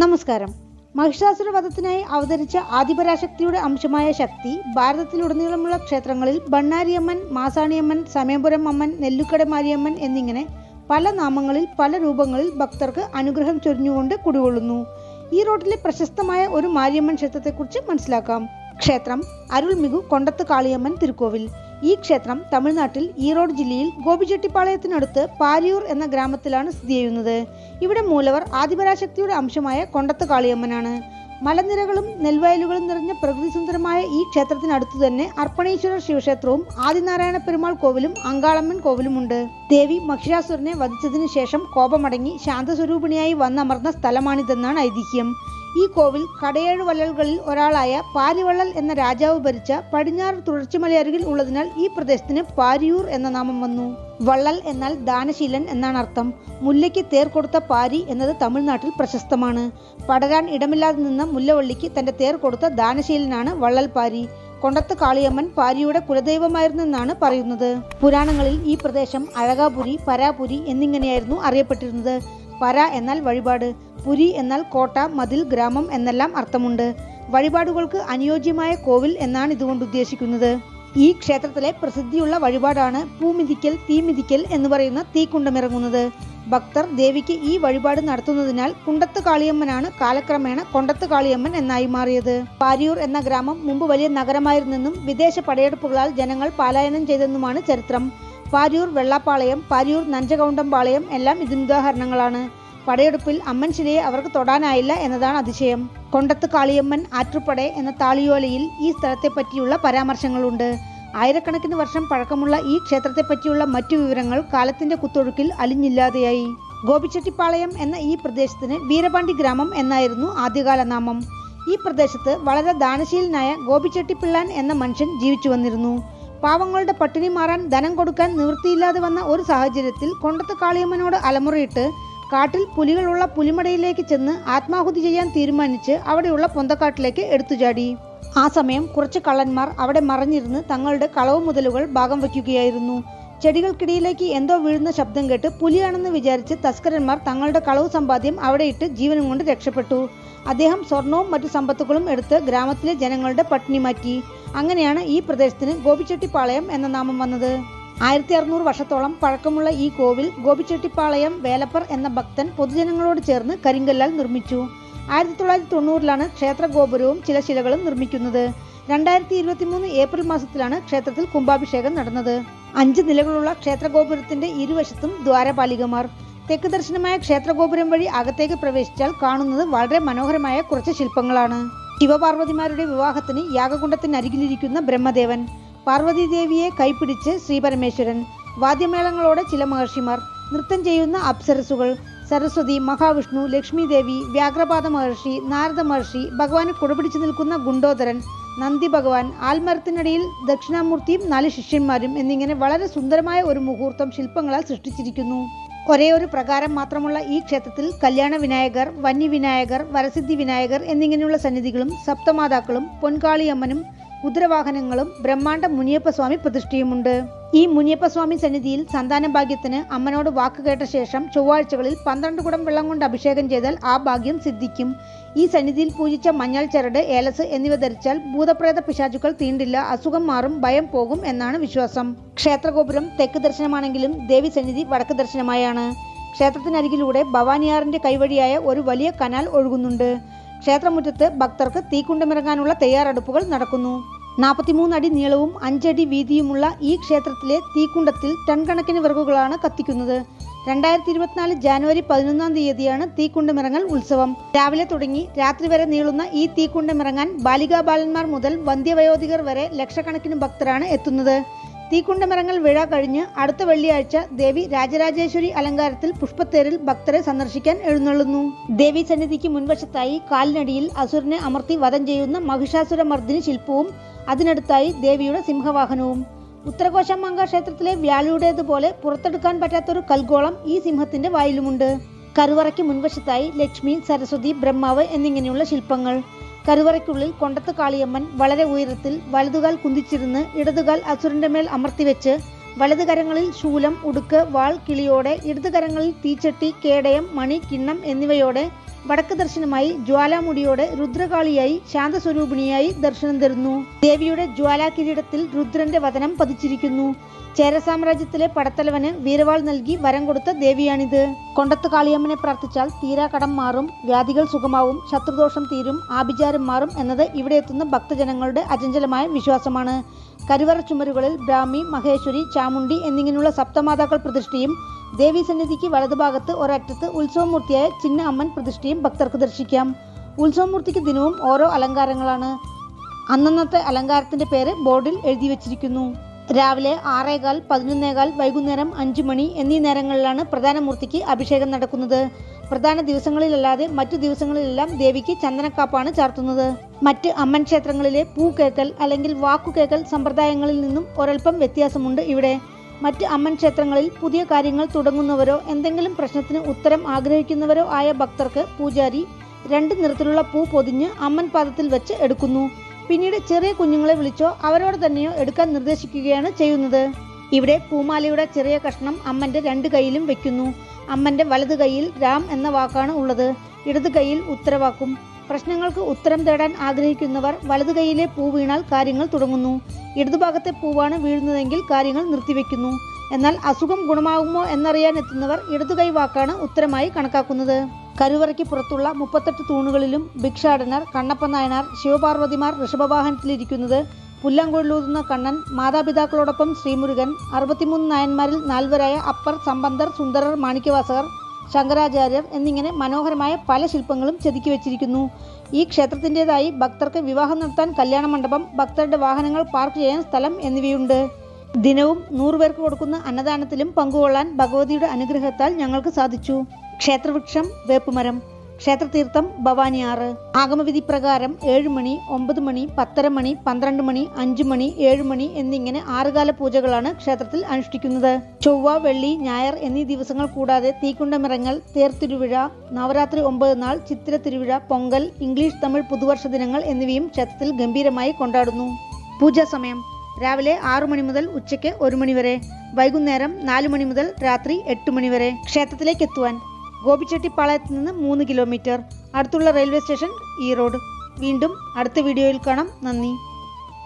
നമസ്കാരം. മഹിഷാസുര വധത്തിനായി അവതരിച്ച ആദിപരാശക്തിയുടെ അംശമായ ശക്തി ഭാരതത്തിലുടനീളമുള്ള ക്ഷേത്രങ്ങളിൽ ബണ്ണാരിയമ്മൻ, മാസാണിയമ്മൻ, സമയപുരം അമ്മൻ, നെല്ലുക്കട മാരിയമ്മൻ എന്നിങ്ങനെ പല നാമങ്ങളിൽ പല രൂപങ്ങളിൽ ഭക്തർക്ക് അനുഗ്രഹം ചൊരിഞ്ഞുകൊണ്ട് കുടികൊള്ളുന്നു. ഈ റോഡിലെ പ്രശസ്തമായ ഒരു മാരിയമ്മൻ ക്ഷേത്രത്തെക്കുറിച്ച് മനസ്സിലാക്കാം. ക്ഷേത്രം അരുൾമിகு കൊണ്ടത്ത് കാളിയമ്മൻ തിരുക്കോവിൽ. ഈ ക്ഷേത്രം തമിഴ്നാട്ടിൽ ഈറോഡ് ജില്ലയിൽ ഗോപിച്ചെട്ടിപ്പാളയത്തിനടുത്ത് പാരിയൂർ എന്ന ഗ്രാമത്തിലാണ് സ്ഥിതി ചെയ്യുന്നത്. ഇവിടെ മൂലവർ ആദിപരാശക്തിയുടെ അംശമായ കൊണ്ടത്ത് കാളിയമ്മനാണ്. മലനിരകളും നെൽവയലുകളും നിറഞ്ഞ പ്രകൃതി സുന്ദരമായ ഈ ക്ഷേത്രത്തിനടുത്തു തന്നെ അർപ്പണേശ്വരർ ശിവക്ഷേത്രവും ആദിനാരായണ പെരുമാൾ കോവിലും അങ്കാളമ്മൻ കോവിലുമുണ്ട്. ദേവി മഹിഷാസുരനെ വധിച്ചതിനു ശേഷം കോപമടങ്ങി ശാന്തസ്വരൂപിണിയായി വന്നമർന്ന സ്ഥലമാണിതെന്നാണ് ഐതിഹ്യം. ഈ കോവിൽ കടയേഴ് വള്ളലുകളിൽ ഒരാളായ പാരിവള്ളൽ എന്ന രാജാവ് ഭരിച്ച പടിഞ്ഞാറ് തുടർച്ചമലയരികിൽ ഉള്ളതിനാൽ ഈ പ്രദേശത്തിന് പാരിയൂർ എന്ന നാമം വന്നു. വള്ളൽ എന്നാൽ ദാനശീലൻ എന്നാണ് അർത്ഥം. മുല്ലയ്ക്ക് തേർ കൊടുത്ത പാരി എന്നത് തമിഴ്നാട്ടിൽ പ്രശസ്തമാണ്. പടരാൻ ഇടമില്ലാതെ നിന്ന മുല്ലവള്ളിക്ക് തന്റെ തേർ കൊടുത്ത ദാനശീലനാണ് വള്ളൽ പാരി. കൊണ്ടത്ത് കാളിയമ്മൻ പാരിയുടെ കുലദൈവമായിരുന്നെന്നാണ് പറയുന്നത്. പുരാണങ്ങളിൽ ഈ പ്രദേശം അഴകാപുരി, പരാപുരി എന്നിങ്ങനെയായിരുന്നു അറിയപ്പെട്ടിരുന്നത്. പര എന്നാൽ വഴിപാട്, പുരി എന്നാൽ കോട്ട, മതിൽ, ഗ്രാമം എന്നെല്ലാം അർത്ഥമുണ്ട്. വഴിപാടുകൾക്ക് അനുയോജ്യമായ കോവിൽ എന്നാണ് ഇതുകൊണ്ട് ഉദ്ദേശിക്കുന്നത്. ഈ ക്ഷേത്രത്തിലെ പ്രസിദ്ധിയുള്ള വഴിപാടാണ് പൂമിതിക്കൽ, തീമിതിക്കൽ എന്ന് പറയുന്ന തീക്കുണ്ടമിറങ്ങുന്നത്. ഭക്തർ ദേവിക്ക് ഈ വഴിപാട് നടത്തുന്നതിനാൽ കുണ്ടത്ത് കാളിയമ്മനാണ് കാലക്രമേണ കൊണ്ടത്ത് കാളിയമ്മൻ എന്നായി മാറിയത്. പാരിയൂർ എന്ന ഗ്രാമം മുമ്പ് വലിയ നഗരമായിരുന്നെന്നും വിദേശ പടയെടുപ്പുകളാൽ ജനങ്ങൾ പലായനം ചെയ്തെന്നുമാണ് ചരിത്രം. പാരിയൂർ വെള്ളാപ്പാളയം, പാരിയൂർ നഞ്ചകൗണ്ടംപാളയം എല്ലാം ഇതിനുദാഹരണങ്ങളാണ്. പടയെടുപ്പിൽ അമ്മൻ ശിലയെ അവർക്ക് തൊടാനായില്ല എന്നതാണ് അതിശയം. കൊണ്ടത്ത് കാളിയമ്മൻ ആറ്റുപട എന്ന താളിയോലയിൽ ഈ സ്ഥലത്തെ പറ്റിയുള്ള പരാമർശങ്ങളുണ്ട്. ആയിരക്കണക്കിന് വർഷം പഴക്കമുള്ള ഈ ക്ഷേത്രത്തെ പറ്റിയുള്ള മറ്റു വിവരങ്ങൾ കാലത്തിന്റെ കുത്തൊഴുക്കിൽ അലിഞ്ഞില്ലാതെയായി. ഗോപിച്ചെട്ടിപ്പാളയം എന്ന ഈ പ്രദേശത്തിന് വീരപാണ്ടി ഗ്രാമം എന്നായിരുന്നു ആദ്യകാല നാമം. ഈ പ്രദേശത്ത് വളരെ ദാനശീലനായ ഗോപിച്ചെട്ടിപ്പിള്ളാൻ എന്ന മനുഷ്യൻ ജീവിച്ചു വന്നിരുന്നു. പാവങ്ങളുടെ പട്ടിണി മാറാൻ ധനം കൊടുക്കാൻ നിവൃത്തിയില്ലാതെ വന്ന ഒരു സാഹചര്യത്തിൽ കൊണ്ടത്ത് കാളിയമ്മനോട് അലമുറയിട്ട് കാട്ടിൽ പുലികളുള്ള പുലിമടയിലേക്ക് ചെന്ന് ആത്മാഹുതി ചെയ്യാൻ തീരുമാനിച്ച് അവിടെയുള്ള പൊന്തക്കാട്ടിലേക്ക് എടുത്തുചാടി. ആ സമയം കുറച്ച് കള്ളന്മാർ അവിടെ മറഞ്ഞിരുന്ന് തങ്ങളുടെ കളവ് മുതലുകൾ ഭാഗം വയ്ക്കുകയായിരുന്നു. ചെടികൾക്കിടയിലേക്ക് എന്തോ വീഴുന്ന ശബ്ദം കേട്ട് പുലിയാണെന്ന് വിചാരിച്ച് തസ്കരന്മാർ തങ്ങളുടെ കളവ് സമ്പാദ്യം അവിടെയിട്ട് ജീവനും കൊണ്ട് രക്ഷപ്പെട്ടു. അദ്ദേഹം സ്വർണവും മറ്റു സമ്പത്തുകളും എടുത്ത് ഗ്രാമത്തിലെ ജനങ്ങളുടെ പട്ടിണി മാറ്റി. അങ്ങനെയാണ് ഈ പ്രദേശത്തിന് ഗോപിച്ചെട്ടിപ്പാളയം എന്ന നാമം വന്നത്. 1600 വർഷത്തോളം പഴക്കമുള്ള ഈ കോവിൽ ഗോപിച്ചെട്ടിപ്പാളയം വേലപ്പർ എന്ന ഭക്തൻ പൊതുജനങ്ങളോട് ചേർന്ന് കരിങ്കല്ലാൽ നിർമ്മിച്ചു. 1990-ലാണ് ക്ഷേത്ര ഗോപുരവും ചില ശിലകളും നിർമ്മിക്കുന്നത്. 2023 ഏപ്രിൽ മാസത്തിലാണ് ക്ഷേത്രത്തിൽ കുംഭാഭിഷേകം നടന്നത്. 5 നിലകളുള്ള ക്ഷേത്ര ഗോപുരത്തിന്റെ ഇരുവശത്തും ദ്വാരപാലികമാർ. തെക്ക് ദർശനമായ ക്ഷേത്രഗോപുരം വഴി അകത്തേക്ക് പ്രവേശിച്ചാൽ കാണുന്നത് വളരെ മനോഹരമായ കുറച്ച് ശില്പങ്ങളാണ്. ശിവപാർവതിമാരുടെ വിവാഹത്തിന് യാഗകുണ്ഡത്തിനരികിലിരിക്കുന്ന ബ്രഹ്മദേവൻ, പാർവതീദേവിയെ കൈപ്പിടിച്ച് ശ്രീപരമേശ്വരൻ, വാദ്യമേളങ്ങളോടെ ചില മഹർഷിമാർ, നൃത്തം ചെയ്യുന്ന അപ്സരസുകൾ, സരസ്വതി, മഹാവിഷ്ണു, ലക്ഷ്മി ദേവി, വ്യാഘ്രപാദ മഹർഷി, നാരദ മഹർഷി, ഭഗവാനെ കുടപിടിച്ചു നിൽക്കുന്ന ഗുണ്ടോദരൻ, നന്ദി ഭഗവാൻ, ആൽമരത്തിനടിയിൽ ദക്ഷിണാമൂർത്തിയും 4 ശിഷ്യന്മാരും എന്നിങ്ങനെ വളരെ സുന്ദരമായ ഒരു മുഹൂർത്തം ശില്പങ്ങളാൽ സൃഷ്ടിച്ചിരിക്കുന്നു. ഒരേ ഒരു പ്രകാരം മാത്രമുള്ള ഈ ക്ഷേത്രത്തിൽ കല്യാണ വിനായകർ, വന്യവിനായകർ, വരസിദ്ധി വിനായകർ എന്നിങ്ങനെയുള്ള സന്നിധികളും സപ്തമാതാക്കളും പൊൻകാളിയമ്മനും കുതിരവാഹനങ്ങളും ബ്രഹ്മാണ്ഡ മുനിയപ്പസ്വാമി പ്രതിഷ്ഠയുമുണ്ട്. ഈ മുനിയപ്പസ്വാമി സന്നിധിയിൽ സന്താന ഭാഗ്യത്തിന് അമ്മനോട് വാക്ക് കേട്ട ശേഷം ചൊവ്വാഴ്ചകളിൽ 12 കുടം വെള്ളം കൊണ്ട് അഭിഷേകം ചെയ്താൽ ആ ഭാഗ്യം സിദ്ധിക്കും. ഈ സന്നിധിയിൽ പൂജിച്ച മഞ്ഞൾ ചരട്, ഏലസ് എന്നിവ ധരിച്ചാൽ ഭൂതപ്രേത പിശാചുക്കൾ തീണ്ടില്ല, അസുഖം മാറും, ഭയം പോകും എന്നാണ് വിശ്വാസം. ക്ഷേത്രഗോപുരം തെക്ക് ദർശനമാണെങ്കിലും ദേവി സന്നിധി വടക്ക് ദർശനമായാണ്. ക്ഷേത്രത്തിനരികിലൂടെ ഭവാനിയാറിന്റെ കൈവഴിയായ ഒരു വലിയ കനാൽ ഒഴുകുന്നുണ്ട്. ക്ഷേത്രമുറ്റത്ത് ഭക്തർക്ക് തീക്കുണ്ടമിറങ്ങാനുള്ള തയ്യാറെടുപ്പുകൾ നടക്കുന്നു. 43 അടി നീളവും 5 അടി വീതിയുമുള്ള ഈ ക്ഷേത്രത്തിലെ തീക്കുണ്ടത്തിൽ ടൺ കണക്കിന് വിറകുകളാണ് കത്തിക്കുന്നത്. 2024 ജാനുവരി 11-ാം തീയതിയാണ് തീക്കുണ്ടമിറങ്ങൽ ഉത്സവം. രാവിലെ തുടങ്ങി രാത്രി വരെ നീളുന്ന ഈ തീക്കുണ്ടമിറങ്ങാൻ ബാലികാബാലന്മാർ മുതൽ വന്ധ്യവയോധികർ വരെ ലക്ഷക്കണക്കിന് ഭക്തരാണ് എത്തുന്നത്. തീക്കുണ്ടമിറങ്ങൽ വിഴ കഴിഞ്ഞ് അടുത്ത വെള്ളിയാഴ്ച ദേവി രാജരാജേശ്വരി അലങ്കാരത്തിൽ പുഷ്പത്തേരിൽ ഭക്തരെ സന്ദർശിക്കാൻ എഴുന്നള്ളുന്നു. ദേവി സന്നിധിക്ക് മുൻവശത്തായി കാലിനടിയിൽ അസുരനെ അമർത്തി വധം ചെയ്യുന്ന മഹിഷാസുരമർദ്ദിനി ശില്പവും അതിനടുത്തായി ദേവിയുടെ സിംഹവാഹനവും. ഉത്തരകോശാംബ ക്ഷേത്രത്തിലെ വ്യാളിയുടേതുപോലെ പുറത്തെടുക്കാൻ പറ്റാത്തൊരു കൽഗോളം ഈ സിംഹത്തിന്റെ വായിലുമുണ്ട്. കരുവറയ്ക്ക് മുൻവശത്തായി ലക്ഷ്മി, സരസ്വതി, ബ്രഹ്മാവ് എന്നിങ്ങനെയുള്ള ശില്പങ്ങൾ. കരുവറയ്ക്കുള്ളിൽ കൊണ്ടത്ത് കാളിയമ്മൻ വളരെ ഉയരത്തിൽ വലതുകാൽ കുന്തിച്ചിരുന്ന് ഇടതുകാൽ അസുരന്റെ മേൽ അമർത്തിവെച്ച് വലത് കരങ്ങളിൽ ശൂലം, ഉടുക്ക്, വാൾ, കിളിയോടെ, ഇടത് കരങ്ങളിൽ തീച്ചട്ടി, കേടയം, മണി, കിണ്ണം എന്നിവയോടെ, വടക്ക് ദർശനമായി ജ്വാലാമുടിയോടെ, രുദ്രകാളിയായി ശാന്തസ്വരൂപിണിയായി ദർശനം തരുന്നു. ദേവിയുടെ ജ്വാലാകിരീടത്തിൽ രുദ്രന്റെ വദനം പതിച്ചിരിക്കുന്നു. ചേര സാമ്രാജ്യത്തിലെ പടത്തലവന് വീരവാൾ നൽകി വരം കൊടുത്ത ദേവിയാണിത്. കൊണ്ടത്ത് കാളിയമ്മനെ പ്രാർത്ഥിച്ചാൽ തീരാ കടം മാറും, വ്യാധികൾ സുഖമാവും, ശത്രുദോഷം തീരും, ആഭിചാരം മാറും എന്നത് ഇവിടെ എത്തുന്ന ഭക്തജനങ്ങളുടെ അചഞ്ചലമായ വിശ്വാസമാണ്. കരുവറ ചുമരുകളിൽ ബ്രാഹ്മി, മഹേശ്വരി, ചാമുണ്ഡി എന്നിങ്ങനെയുള്ള സപ്തമാതാക്കൾ പ്രതിഷ്ഠയും ദേവീസന്നിധിക്ക് വലതുഭാഗത്ത് ഒരറ്റത്ത് ഉത്സവമൂർത്തിയായ ചിന്ന അമ്മൻ പ്രതിഷ്ഠയും ഭക്തർക്ക് ദർശിക്കാം. ഉത്സവമൂർത്തിക്ക് ദിനവും ഓരോ അലങ്കാരങ്ങളാണ്. അന്നന്നത്തെ അലങ്കാരത്തിന്റെ പേര് ബോർഡിൽ എഴുതി വച്ചിരിക്കുന്നു. രാവിലെ 6:15, 11:15, വൈകുന്നേരം 5 മണി എന്നീ നേരങ്ങളിലാണ് പ്രധാന മൂർത്തിക്ക് അഭിഷേകം നടക്കുന്നത്. പ്രധാന ദിവസങ്ങളിലല്ലാതെ മറ്റു ദിവസങ്ങളിലെല്ലാം ദേവിക്ക് ചന്ദനക്കാപ്പാണ് ചാർത്തുന്നത്. മറ്റ് അമ്മൻ ക്ഷേത്രങ്ങളിലെ പൂക്കേക്കൽ അല്ലെങ്കിൽ വാക്കുകേക്കൽ സമ്പ്രദായങ്ങളിൽ നിന്നും ഒരൽപ്പം വ്യത്യാസമുണ്ട് ഇവിടെ. മറ്റ് അമ്മൻ ക്ഷേത്രങ്ങളിൽ പുതിയ കാര്യങ്ങൾ തുടങ്ങുന്നവരോ എന്തെങ്കിലും പ്രശ്നത്തിന് ഉത്തരം ആഗ്രഹിക്കുന്നവരോ ആയ ഭക്തർക്ക് പൂജാരി 2 നിറത്തിലുള്ള പൂ പൊതിഞ്ഞ് അമ്മൻ പാദത്തിൽ വെച്ച് എടുക്കുന്നു. പിന്നീട് ചെറിയ കുഞ്ഞുങ്ങളെ വിളിച്ചോ അവരോട് തന്നെയോ എടുക്കാൻ നിർദ്ദേശിക്കുകയാണ് ചെയ്യുന്നത്. ഇവിടെ പൂമാലയുടെ ചെറിയ കഷ്ണം അമ്മന്റെ 2 കൈയിലും വെക്കുന്നു. അമ്മന്റെ വലത് കൈയിൽ രാം എന്ന വാക്കാണ് ഉള്ളത്, ഇടത് കൈയിൽ ഉത്തരവാക്കും. പ്രശ്നങ്ങൾക്ക് ഉത്തരം തേടാൻ ആഗ്രഹിക്കുന്നവർ വലത് കൈയിലെ പൂ വീണാൽ കാര്യങ്ങൾ തുടങ്ങുന്നു. ഇടതുഭാഗത്തെ പൂവാണ് വീഴുന്നതെങ്കിൽ കാര്യങ്ങൾ നിർത്തിവെക്കുന്നു. എന്നാൽ അസുഖം ഗുണമാകുമോ എന്നറിയാൻ എത്തുന്നവർ ഇടതുകൈ വാക്കാണ് ഉത്തരമായി കണക്കാക്കുന്നത്. കരുവറയ്ക്ക് പുറത്തുള്ള 38 തൂണുകളിലും ഭിക്ഷാടനർ, കണ്ണപ്പ നായനാർ, ശിവപാർവതിമാർ ഋഷഭവാഹനത്തിലിരിക്കുന്നത്, പുല്ലാങ്കുഴലൂതുന്ന കണ്ണൻ, മാതാപിതാക്കളോടൊപ്പം ശ്രീമുരുകൻ, 63 നായന്മാരിൽ 4വരായ അപ്പർ, സമ്പന്തർ, സുന്ദരർ, മാണിക്യവാസകർ, ശങ്കരാചാര്യർ എന്നിങ്ങനെ മനോഹരമായ പല ശില്പങ്ങളും ചെതുക്കി വെച്ചിരിക്കുന്നു. ഈ ക്ഷേത്രത്തിൻ്റെതായി ഭക്തർക്ക് വിവാഹം നടത്താൻ കല്യാണ മണ്ഡപം, ഭക്തരുടെ വാഹനങ്ങൾ പാർക്ക് ചെയ്യാൻ സ്ഥലം എന്നിവയുണ്ട്. ദിനവും 100 പേർക്ക് കൊടുക്കുന്ന അന്നദാനത്തിലും പങ്കുകൊള്ളാൻ ഭഗവതിയുടെ അനുഗ്രഹത്താൽ ഞങ്ങൾക്ക് സാധിച്ചു. ക്ഷേത്രവൃക്ഷം വേപ്പുമരം. ക്ഷേത്രതീർത്ഥം ഭവാനിയാറ്. ആഗമവിധി പ്രകാരം 7 മണി, 9 മണി, 10:30 മണി, 12 മണി, 5 മണി, 7 മണി എന്നിങ്ങനെ 6 കാല പൂജകളാണ് ക്ഷേത്രത്തിൽ അനുഷ്ഠിക്കുന്നത്. ചൊവ്വ, വെള്ളി, ഞായർ എന്നീ ദിവസങ്ങൾ കൂടാതെ തീക്കുണ്ടമിറങ്ങൽ, തേർത്തിരുവിഴ, നവരാത്രി 9 നാൾ, ചിത്തിര തിരുവിഴ, പൊങ്കൽ, ഇംഗ്ലീഷ് തമിഴ് പുതുവർഷ ദിനങ്ങൾ എന്നിവയും ക്ഷേത്രത്തിൽ ഗംഭീരമായി കൊണ്ടാടുന്നു. പൂജാ സമയം രാവിലെ 6 മണി മുതൽ ഉച്ചയ്ക്ക് 1 മണി വരെ, വൈകുന്നേരം 4 മണി മുതൽ രാത്രി 8 മണി വരെ. ക്ഷേത്രത്തിലേക്ക് എത്തുവാൻ ഗോപിച്ചെട്ടിപ്പാളയത്ത് നിന്ന് 3 കിലോമീറ്റർ. അടുത്തുള്ള റെയിൽവേ സ്റ്റേഷൻ ഈറോഡ്. വീണ്ടും അടുത്ത വീഡിയോയിൽ കാണാം. നന്ദി.